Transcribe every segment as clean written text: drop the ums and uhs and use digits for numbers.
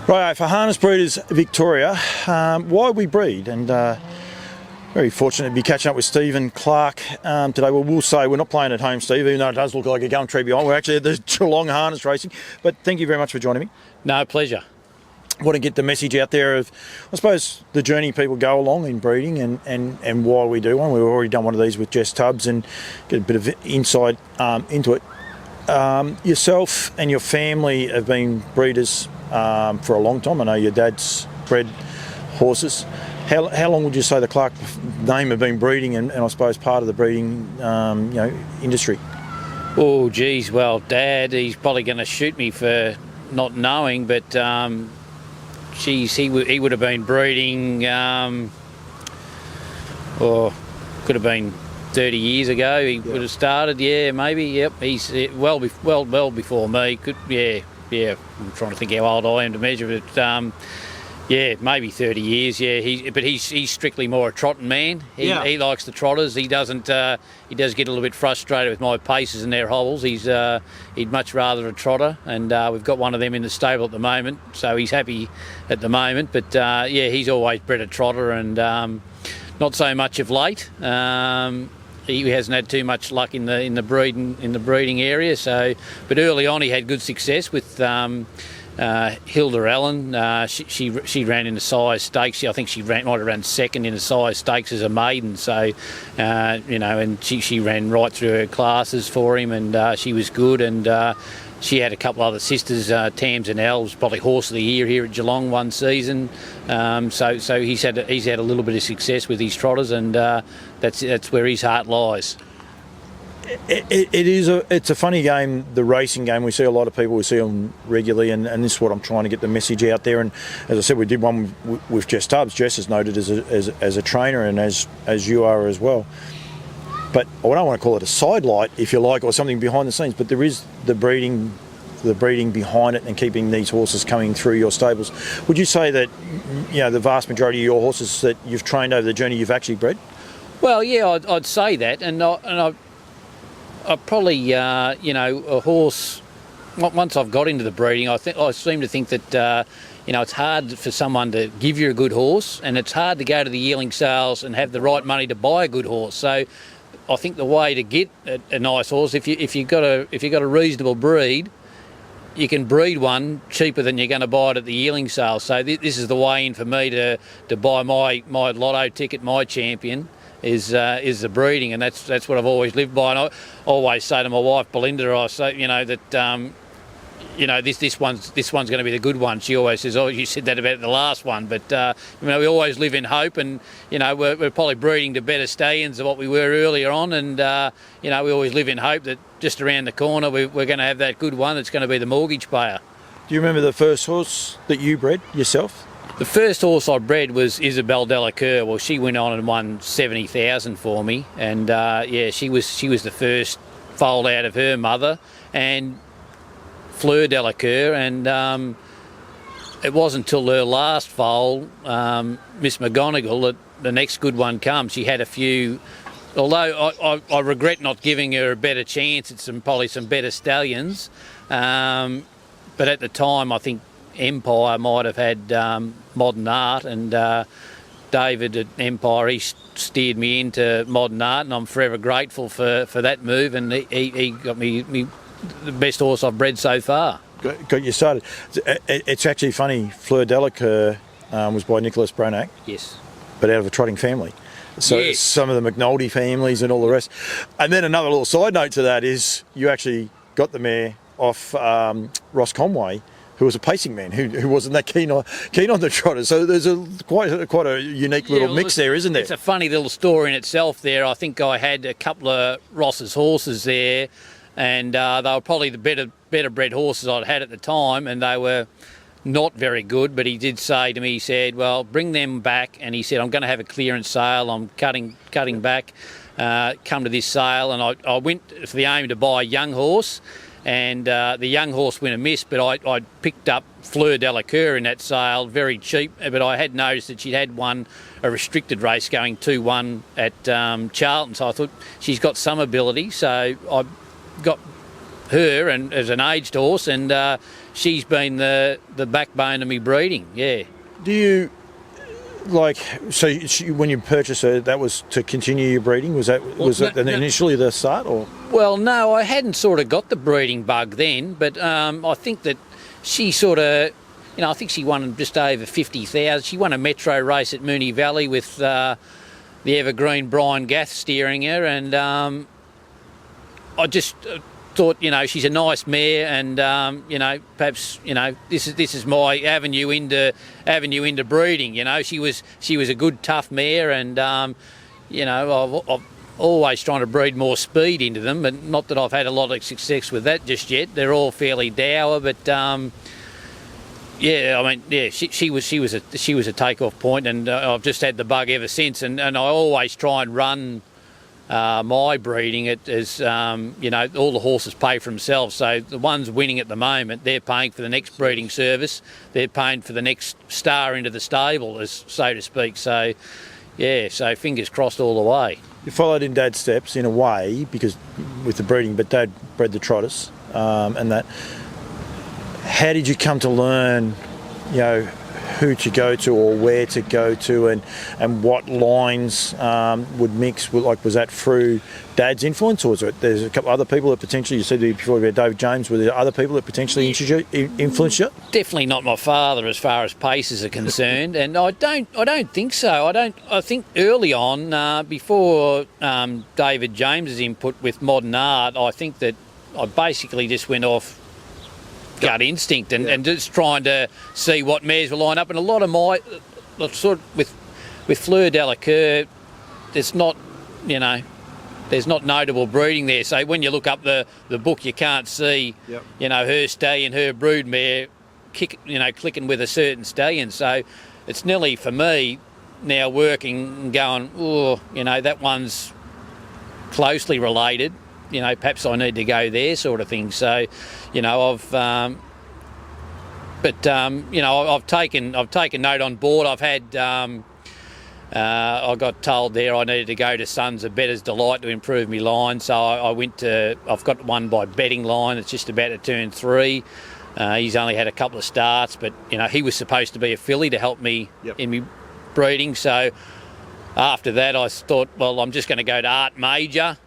Right, for Harness Breeders Victoria, why we breed, and very fortunate to be catching up with Steve and Clarke today. Well, we'll say we're not playing at home, Steve, even though it does look like a gum tree behind. We're actually at the Geelong Harness Racing, but thank you very much for joining me. No, pleasure. I want to get the message out there of, I suppose, the journey people go along in breeding and why we do one. We've already done one of these with Jess Tubbs and get a bit of insight into it. Yourself and your family have been breeders for a long time. I know your dad's bred horses. How long would you say the Clarke name have been breeding and I suppose part of the breeding industry? Oh, geez, well, Dad, he's probably going to shoot me for not knowing, but he would have been breeding, or could have been 30 years ago. He would have started, yeah, maybe. Yep, he's well before me. Yeah. I'm trying to think how old I am to measure, but yeah, maybe 30 years. Yeah, but he's strictly more a trotting man. He likes the trotters. He doesn't. He does get a little bit frustrated with my paces and their hobbles. He'd much rather a trotter, and we've got one of them in the stable at the moment, so he's happy at the moment. But yeah, he's always bred a trotter, and not so much of late. He hasn't had too much luck in the breeding area. So, but early on he had good success with Hilda Allen. She ran in the size stakes. I think she might have run second in the size stakes as a maiden. So, and she ran right through her classes for him, and she was good. And she had a couple other sisters, Tams and Elle, was probably horse of the year here at Geelong one season. So he's had a little bit of success with his trotters, and that's where his heart lies. It's a funny game, the racing game. We see a lot of people, we see them regularly, and this is what I'm trying to get the message out there. And as I said, we did one with Jess Tubbs. Jess is noted as a trainer, and as you are as well. But I don't want to call it a sidelight, if you like, or something behind the scenes, but there is the breeding behind it and keeping these horses coming through your stables. Would you say that, the vast majority of your horses that you've trained over the journey, you've actually bred? Well, yeah, I'd say that, and I probably, a horse. Once I've got into the breeding, I seem to think that it's hard for someone to give you a good horse, and it's hard to go to the yearling sales and have the right money to buy a good horse. So, I think the way to get a nice horse, if you've got a reasonable breed, you can breed one cheaper than you're going to buy it at the yearling sale. So this is the way in for me to buy my lotto ticket, my champion. Is the breeding, and that's what I've always lived by. And I always say to my wife Belinda, I say that this one's going to be the good one. She always says, "Oh, you said that about the last one," but we always live in hope, and we're probably breeding to better stallions than what we were earlier on, and we always live in hope that just around the corner we're going to have that good one that's going to be the mortgage payer. Do you remember the first horse that you bred yourself? The first horse I bred was Isabel Delacour. Well, she went on and won 70,000 for me, and she was the first foal out of her mother, and Fleur Delacour, and it wasn't until her last foal, Miss McGonigal, that the next good one comes. She had a few, although I regret not giving her a better chance at probably some better stallions, but at the time I think Empire might have had Modern Art, and David at Empire, he steered me into Modern Art, and I'm forever grateful for that move, and he got me the best horse I've bred so far. Got you started. It's actually funny, Fleur Delacour was by Nicholas Branack. Yes. But out of a trotting family. So yes. Some of the McNulty families and all the rest. And then another little side note to that is you actually got the mare off Ross Conway, who was a pacing man, who wasn't that keen on the trotter. So there's quite a unique little mix there, isn't there? It's a funny little story in itself there. I think I had a couple of Ross's horses there, and they were probably the better bred horses I'd had at the time, and they were not very good. But he did say to me, he said, "Well, bring them back," and he said, "I'm going to have a clearance sale. I'm cutting back. Come to this sale," and I went for the aim to buy a young horse. And the young horse went amiss, but I picked up Fleur Delacour in that sale very cheap. But I had noticed that she'd had won a restricted race going 2-1 at Charlton, so I thought she's got some ability. So I her and as an aged horse, and she's been the backbone of me breeding. Yeah. Do you when you purchased her, that was to continue your breeding? Was that initially the start, or? Well, no, I hadn't sort of got the breeding bug then, but I think that she sort of, I think she won just over 50,000. She won a metro race at Moonee Valley with the evergreen Brian Gath steering her, and I just thought, she's a nice mare, and perhaps this is my avenue into breeding. She was a good tough mare, and I've always trying to breed more speed into them, but not that I've had a lot of success with that just yet. They're all fairly dour, but she was a takeoff point, and I've just had the bug ever since, and I always try and run my breeding as all the horses pay for themselves. So the ones winning at the moment, they're paying for the next breeding service. They're paying for the next star into the stable, so to speak. So so fingers crossed all the way. You followed in Dad's steps in a way, because with the breeding, but Dad bred the trotters, and that. How did you come to learn, who to go to or where to go to, and what lines would mix? Was that through Dad's influence, or there's a couple other people that potentially, you said before about David James, were there other people that potentially influenced you? Definitely not my father as far as paces are concerned, and I don't think so. I think early on, before David James's input with modern art, I think that I basically just went off gut instinct and just trying to see what mares will line up. And a lot of my sort of with Fleur Delacour, there's not notable breeding there. So when you look up the book, you can't see her stallion, her brood mare clicking with a certain stallion. So it's nearly for me now working and going, that one's closely related. Perhaps I need to go there, sort of thing. So, I've taken note on board. I've had, I got told there I needed to go to Sons of Bettor's Delight to improve my line. So I went to, I've got one by Betting Line. It's just about to turn 3. He's only had a couple of starts, but he was supposed to be a filly to help me in my breeding. So after that, I thought, well, I'm just going to go to Art Major.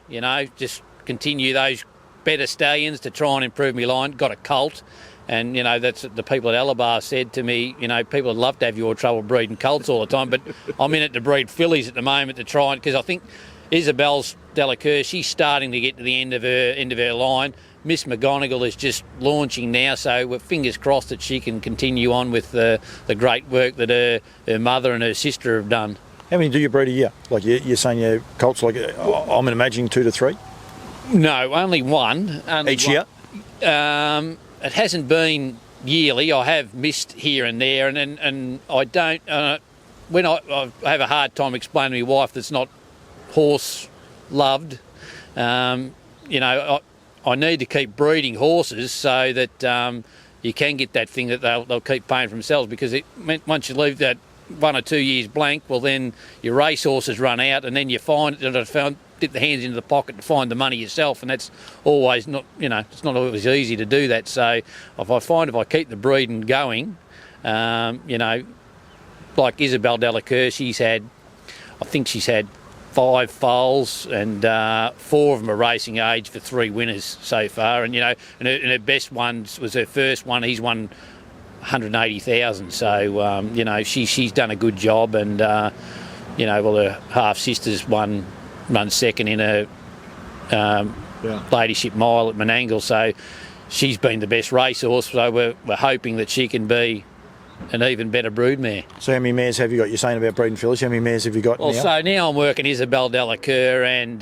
Just continue those better stallions to try and improve my line. Got a colt, and that's the people at Alabar said to me, people would love to have your trouble breeding colts all the time, but I'm in it to breed fillies at the moment to try, because I think Isabel's Delacour, she's starting to get to the end of her line. Miss McGonigal is just launching now, so we're fingers crossed that she can continue on with the great work that her mother and her sister have done. How many do you breed a year? Like you're saying your colts, like I'm imagining 2 to 3? No, only one. Each year? It hasn't been yearly. I have missed here and there, and I don't. When I have a hard time explaining to my wife that's not horse loved. I need to keep breeding horses so that you can get that thing that they'll keep paying for themselves, because once you leave that 1 or 2 years blank, well then your race horses run out, and then you dip the hands into the pocket to find the money yourself, and that's always not, it's not always easy to do that. So if I keep the breeding going, like Isabel Delacour, she's had 5 foals, and 4 of them are racing age for 3 winners so far, and her best one was her first one. He's won 180,000. So she's done a good job, and her half sisters run second in a ladyship mile at Menangle. So she's been the best racehorse. So we're hoping that she can be an even better broodmare. So how many mares have you got? You're saying about breeding fillies. How many mares have you got now? So now I'm working Isabel Delacour and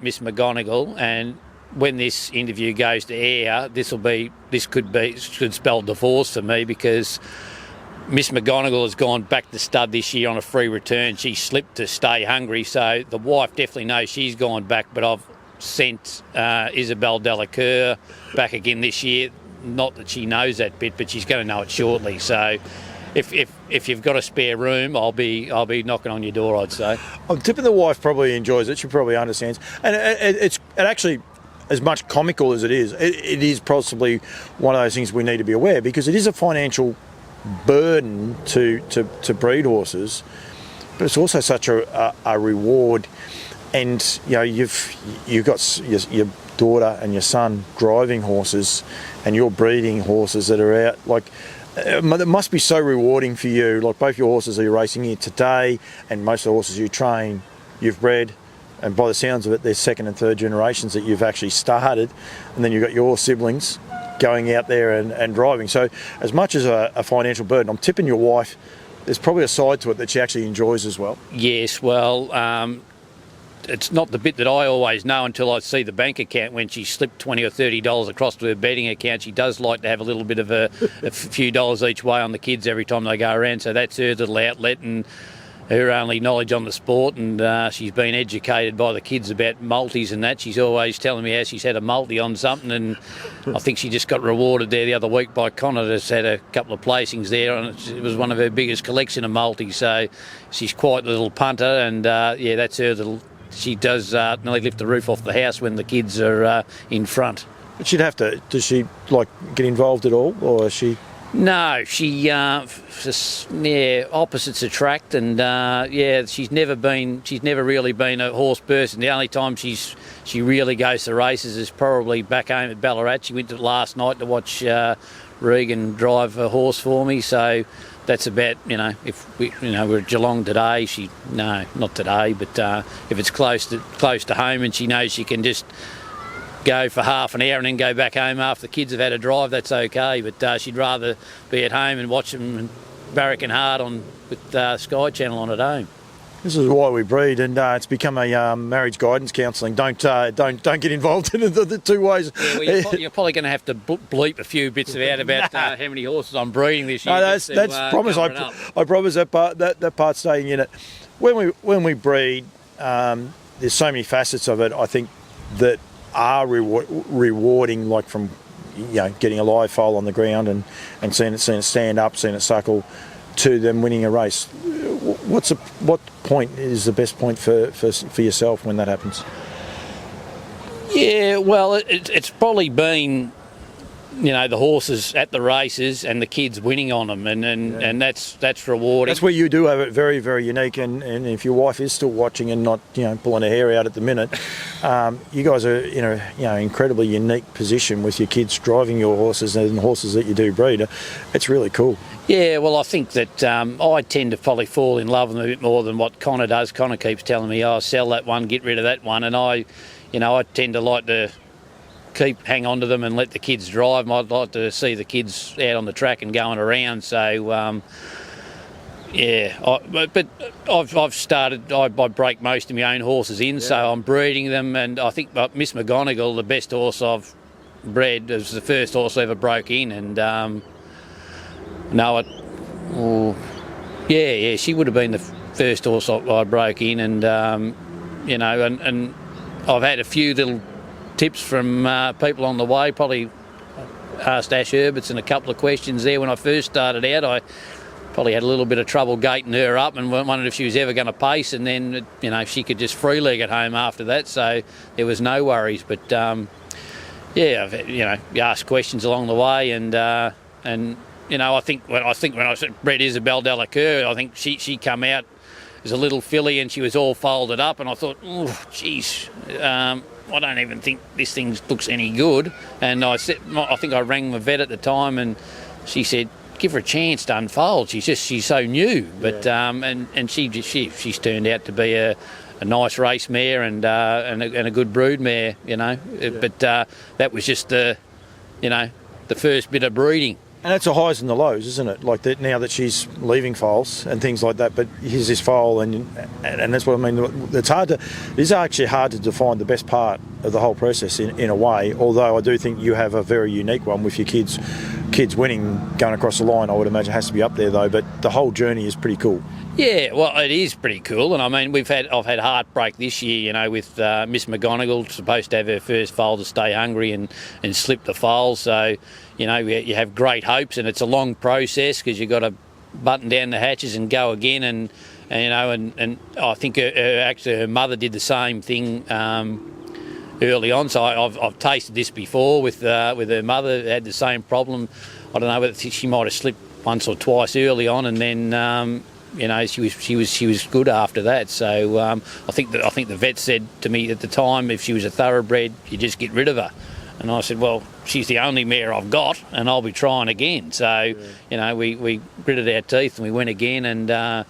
Miss McGonigal, and when this interview goes to air, this could spell divorce for me, because Miss McGonigal has gone back to stud this year on a free return. She slipped to stay hungry, so the wife definitely knows she's gone back, but I've sent Isabel Delacour back again this year. Not that she knows that bit, but she's going to know it shortly. So if you've got a spare room, I'll be knocking on your door, I'd say. I'm tipping the wife probably enjoys it. She probably understands. And it actually, as much comical as it is possibly one of those things we need to be aware, because it is a financial burden to breed horses, but it's also such a reward. And you've got your daughter and your son driving horses, and you're breeding horses that are out. Like, it must be so rewarding for you. Like, both your horses that you're racing here today, and most of the horses you train, you've bred, and by the sounds of it, they're second and third generations that you've actually started, and then you've got your siblings going out there and driving. So as much as a financial burden, I'm tipping your wife, there's probably a side to it that she actually enjoys as well. Yes, well, it's not the bit that I always know until I see the bank account. When she slipped $20 or $30 across to her betting account, she does like to have a little bit of a few dollars each way on the kids every time they go around. So that's her little outlet and her only knowledge on the sport. And she's been educated by the kids about multis and that. She's always telling me how she's had a multi on something, and I think she just got rewarded there the other week by Connor. That's had a couple of placings there, and it was one of her biggest collection of multis. So she's quite a little punter, and that's her little. She does nearly lift the roof off the house when the kids are in front. But she'd have to. Does she get involved at all, or is she? No, she opposites attract, and she's never really been a horse person. The only time she really goes to races is probably back home at Ballarat. She went to last night to watch Regan drive a horse for me, so. That's about, if we're at Geelong today, not today, but if it's close to home and she knows she can just go for half an hour and then go back home after the kids have had a drive, that's okay. But she'd rather be at home and watch them barracking hard with Sky Channel on at home. This is why we breed, and it's become a marriage guidance counselling. Don't get involved in the two ways. Yeah, well, you're probably going to have to bleep a few bits out about how many horses I'm breeding this year. No, that's promise. I promise that part's staying in it. When we breed, there's so many facets of it, I think, that are rewarding, like from getting a live foal on the ground and seeing it stand up, seeing it suckle, to them winning a race. What point is the best point for yourself when that happens? Yeah, well, it's probably been, the horses at the races and the kids winning on them, and that's rewarding. That's where you do have it very, very unique, and if your wife is still watching and not pulling her hair out at the minute, you guys are in a incredibly unique position with your kids driving your horses and the horses that you do breed. It's really cool. Yeah, well, I think that I tend to probably fall in love with them a bit more than what Connor does. Connor keeps telling me, sell that one, get rid of that one, and I tend to like to hang on to them and let the kids drive. I'd like to see the kids out on the track and going around. So, but I've started. I break most of my own horses in, so I'm breeding them. And I think Miss McGonigal, the best horse I've bred, was the first horse I ever broke in, and she would have been the first horse I broke in, and and I've had a few little tips from people on the way. Probably asked Ash Herbertson a couple of questions there when I first started out. I probably had a little bit of trouble gating her up and wondered if she was ever going to pace, and then she could just free leg at home after that, so there was no worries. But you ask questions along the way, and I think when I bred Isabel Delacour, I think she come out as a little filly and she was all folded up, and I thought, oh, geez, I don't even think this thing looks any good. And I think I rang the vet at the time, and she said, give her a chance to unfold. She's so new, but and she's turned out to be a nice race mare and a good brood mare, But that was just the first bit of breeding. And it's the highs and the lows, isn't it? Like that, now that she's leaving foals and things like that. But here's this foal, and that's what I mean. It's actually hard to define the best part of the whole process in a way. Although I do think you have a very unique one with your kids winning, going across the line. I would imagine it has to be up there though. But the whole journey is pretty cool. Yeah, well, it is pretty cool, and I mean, I've had heartbreak this year, with Miss McGonigal supposed to have her first foal to stay hungry and slip the foal. So, you have great hopes, and it's a long process because you've got to button down the hatches and go again, and I think her mother did the same thing. early on. So I've tasted this before with her mother. Had the same problem. I don't know whether she might have slipped once or twice early on, and then she was good after that. So I think the vet said to me at the time, if she was a thoroughbred, you just get rid of her. And I said, well, she's the only mare I've got, and I'll be trying again. So we gritted our teeth and we went again, and the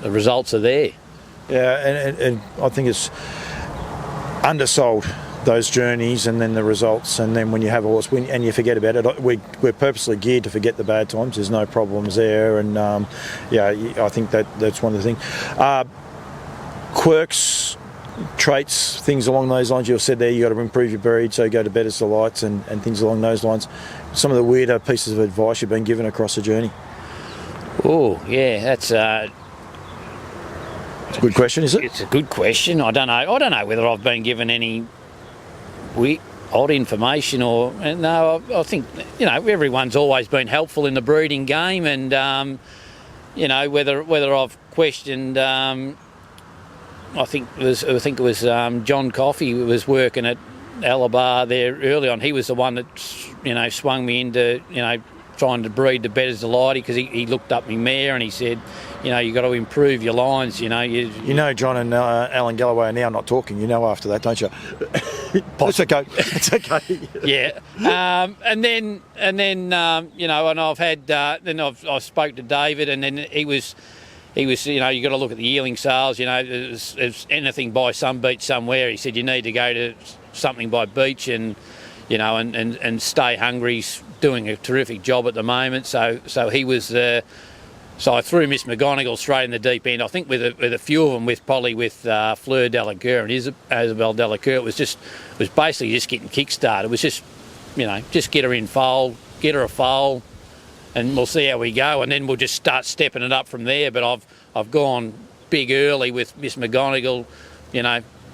results are there. Yeah, and I think it's undersold, those journeys, and then the results, and then when you have a horse win and you forget about it, we're purposely geared to forget the bad times. There's no problems there, and I think that's one of the things. Quirks, traits, things along those lines. You said there you got to improve your breed, so go to Bettor's Delights and things along those lines. Some of the weirder pieces of advice you've been given across the journey. Oh yeah, that's. It's a good question, is it? It's a good question. I don't know whether I've been given any odd information or no. I think everyone's always been helpful in the breeding game, and whether I've questioned. I think it was John Coffey who was working at Alabar there early on. He was the one that swung me into trying to breed the Bettor's Delight, because he looked up my mare and he said, you got to improve your lines. John and Alan Galloway are now not talking. After that, don't you? It's okay. It's okay. Yeah. And then I've had I spoke to David, and then he was you got to look at the yearling sales. It's anything by Some Beach Somewhere. He said you need to go to something by Beach, and and Stay Hungry's doing a terrific job at the moment. So he was. So I threw Miss McGonigal straight in the deep end. I think with a few of them, with Fleur Delacour and Isabel Delacour, it was basically just getting kick-started. It was just get her in foal, get her a foal, and we'll see how we go, and then we'll just start stepping it up from there. But I've gone big early with Miss McGonigal,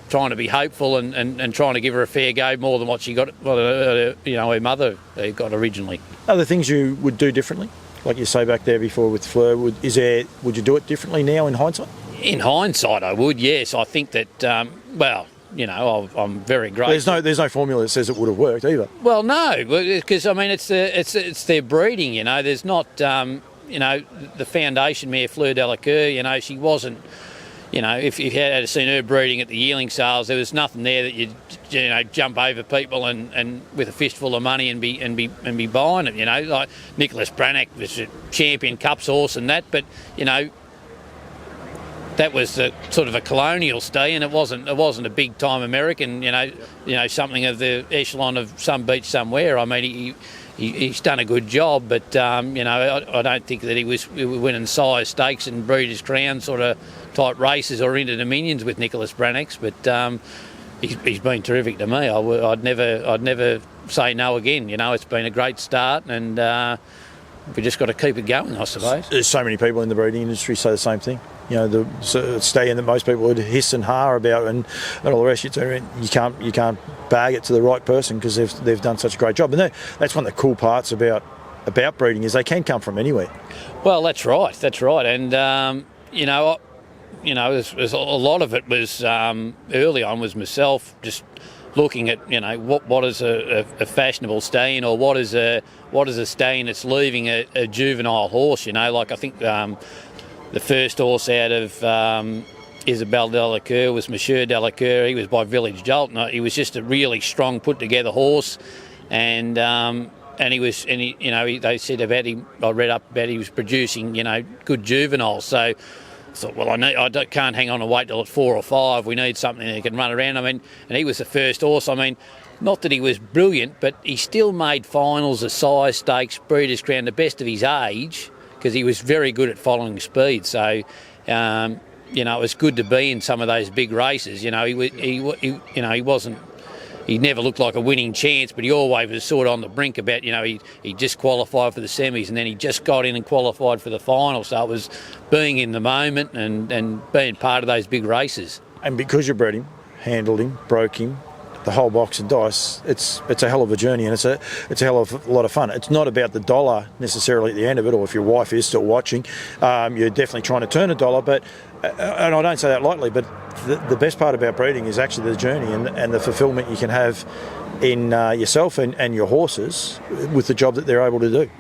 trying to be hopeful and trying to give her a fair go, more than what she got, her mother got originally. Other things you would do differently, like you say back there before with Fleur, would you do it differently now in hindsight? In hindsight, I would. Yes, I think that. I'm very grateful. There's no formula that says it would have worked either. Well, no, because it's their breeding. There's not the foundation mare Fleur Delacour. She wasn't. If you had seen her breeding at the yearling sales, there was nothing there that you'd jump over people and with a fistful of money and be buying it. Like Nicholas Branagh was a champion cups horse and that, but that was sort of a colonial stay, and it wasn't a big time American. Something of the echelon of Some Beach Somewhere. I mean, he's done a good job, but I don't think that he was winning size stakes and Breeders' Crown sort of type races or into Dominions with Nicholas Brannach's. But he's been terrific to me. I'd never say no again. It's been a great start, and we just got to keep it going, I suppose. There's so many people in the breeding industry say the same thing. The stallion that most people would hiss and ha about, and all the rest. You can't bag it to the right person, because they've done such a great job. And that's one of the cool parts about breeding, is they can come from anywhere. Well, that's right. And a lot of it was early on was myself just looking at what is a fashionable stallion, or what is a stallion that's leaving a juvenile horse. Like I think. The first horse out of Isabel Delacour was Monsieur Delacour. He was by Village Jolt. He was just a really strong, put-together horse, and they said about him. I read up about he was producing, good juveniles. So I thought, well, I can't hang on and wait till it's 4 or 5. We need something that can run around. And he was the first horse. Not that he was brilliant, but he still made finals, the size stakes, Breeders' Crown, the best of his age, because he was very good at following speed. So, it was good to be in some of those big races. He wasn't. He never looked like a winning chance, but he always was sort of on the brink about. He just qualified for the semis, and then he just got in and qualified for the final. So it was being in the moment and being part of those big races. And because you bred him, handled him, broke him, the whole box of dice, it's a hell of a journey, and it's a hell of a lot of fun. It's not about the dollar necessarily at the end of it, or if your wife is still watching, you're definitely trying to turn a dollar. But and I don't say that lightly, but the best part about breeding is actually the journey and the fulfilment you can have in yourself and your horses with the job that they're able to do.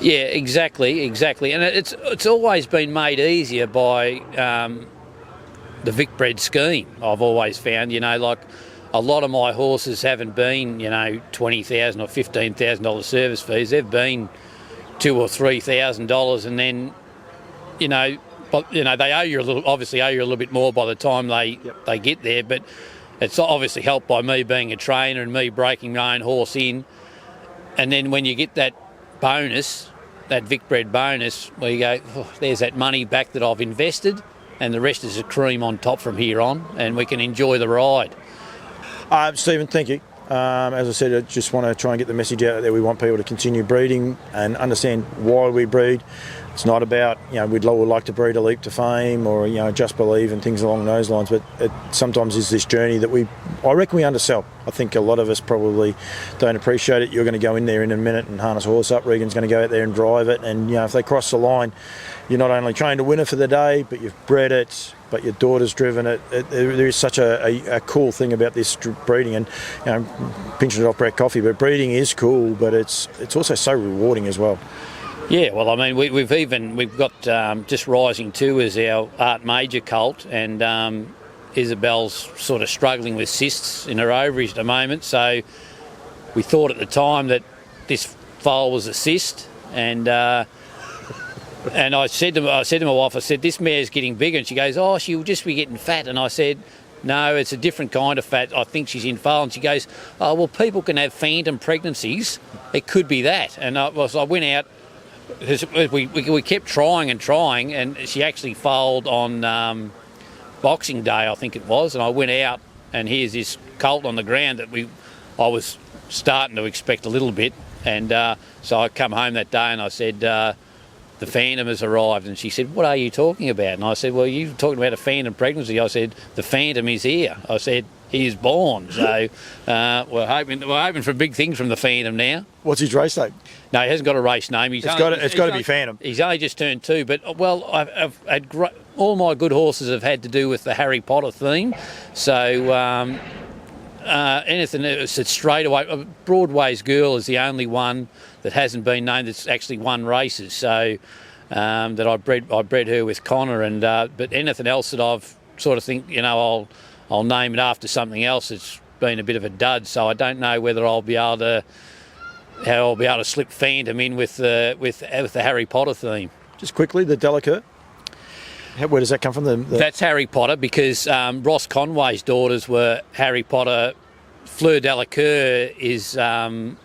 Yeah, exactly, and it's always been made easier by the Vic bred scheme. I've always found, like a lot of my horses haven't been, $20,000 or $15,000 service fees. They've been $2,000 or $3,000, and then, they owe you obviously owe you a little bit more by the time they get there. But it's obviously helped by me being a trainer and me breaking my own horse in. And then when you get that bonus, that Vic bred bonus, where you go, there's that money back that I've invested, and the rest is a cream on top from here on, and we can enjoy the ride. Stephen, thank you. As I said, I just want to try and get the message out there. We want people to continue breeding and understand why we breed. It's not about, we'd like to breed a leap to fame or, just believe and things along those lines, but it sometimes is this journey that I reckon we undersell. I think a lot of us probably don't appreciate it. You're going to go in there in a minute and harness a horse up. Regan's going to go out there and drive it. And, if they cross the line, you're not only trained a winner for the day, but you've bred it, but your daughter's driven it. There is such a cool thing about this breeding, and pinching it off Brett Coffee, but breeding is cool, but it's also so rewarding as well. Yeah, well, I mean, we've got Just Rising 2 as our Art Major colt, and Isabel's sort of struggling with cysts in her ovaries at the moment. So we thought at the time that this foal was a cyst, and I said to my wife, I said, this mare's getting bigger, and she goes, oh, she'll just be getting fat. And I said, no, it's a different kind of fat. I think she's in foal. And she goes, oh, well, people can have phantom pregnancies. It could be that. And I went out. We kept trying, and she actually foaled on Boxing Day, I think it was, and I went out, and here's this colt on the ground that I was starting to expect a little bit, and so I come home that day and I said, the phantom has arrived, and she said, what are you talking about? And I said, well, you're talking about a phantom pregnancy. I said, the phantom is here. I said, he is born. So we're hoping for big things from the phantom now. What's his race name? No, he hasn't got a race name. It's got to be Phantom. He's only just turned 2, but I've had all my good horses have had to do with the Harry Potter theme. So anything that's straight away. Broadway's Girl is the only one that hasn't been named that's actually won races. So that I bred her with Connor, and but anything else that I've sort of think I'll name it after something else. It's been a bit of a dud, so I don't know whether I'll be able to slip Phantom in with the Harry Potter theme. Just quickly, the Delacour. Where does that come from? That's Harry Potter because Ross Conway's daughters were Harry Potter. Fleur Delacour is in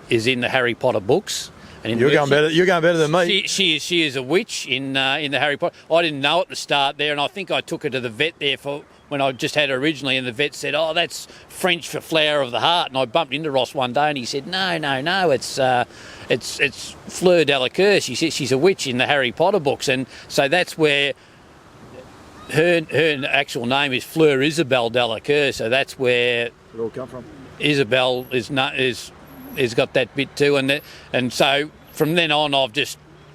the Harry Potter books. And you're going better than me. She is a witch in the Harry Potter. I didn't know at the start there, and I think I took her to the vet there for when I just had her originally, and the vet said, oh, that's French for flower of the heart. And I bumped into Ross one day and he said, no, it's Fleur Delacour. She said she's a witch in the Harry Potter books. And so that's where her actual name is Fleur Isabel Delacour. So that's where it all come from. Isabel is got that bit too. And so from then on,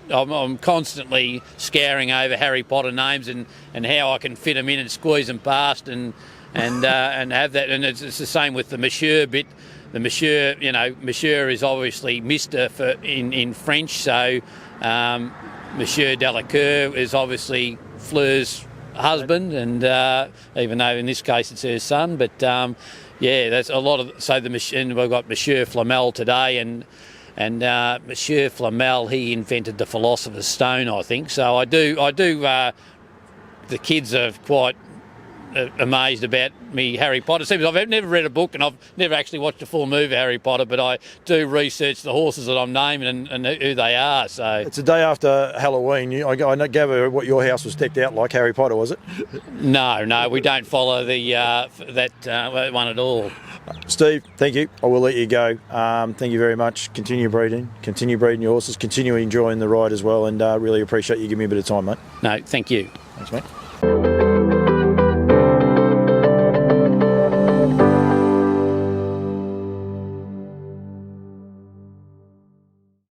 I'm constantly scouring over Harry Potter names and how I can fit them in and squeeze them past and have that. And it's the same with the Monsieur bit. The Monsieur, Monsieur is obviously Mister in French. So Monsieur Delacour is obviously Fleur's husband, and even though in this case it's her son. But that's a lot of. So we've got Monsieur Flamel today, and Monsieur Flamel, he invented the Philosopher's Stone, I think. So I do. The kids are quite amazed about me Harry Potter. Seems I've never read a book and I've never actually watched a full movie of Harry Potter, but I do research the horses that I'm naming and who they are. So it's the day after Halloween. I gather what your house was decked out like Harry Potter, was it? No, we don't follow that one at all. Steve, thank you. I will let you go. Thank you very much. Continue breeding your horses, continue enjoying the ride as well, and really appreciate you giving me a bit of time, mate. No, thank you. Thanks, mate.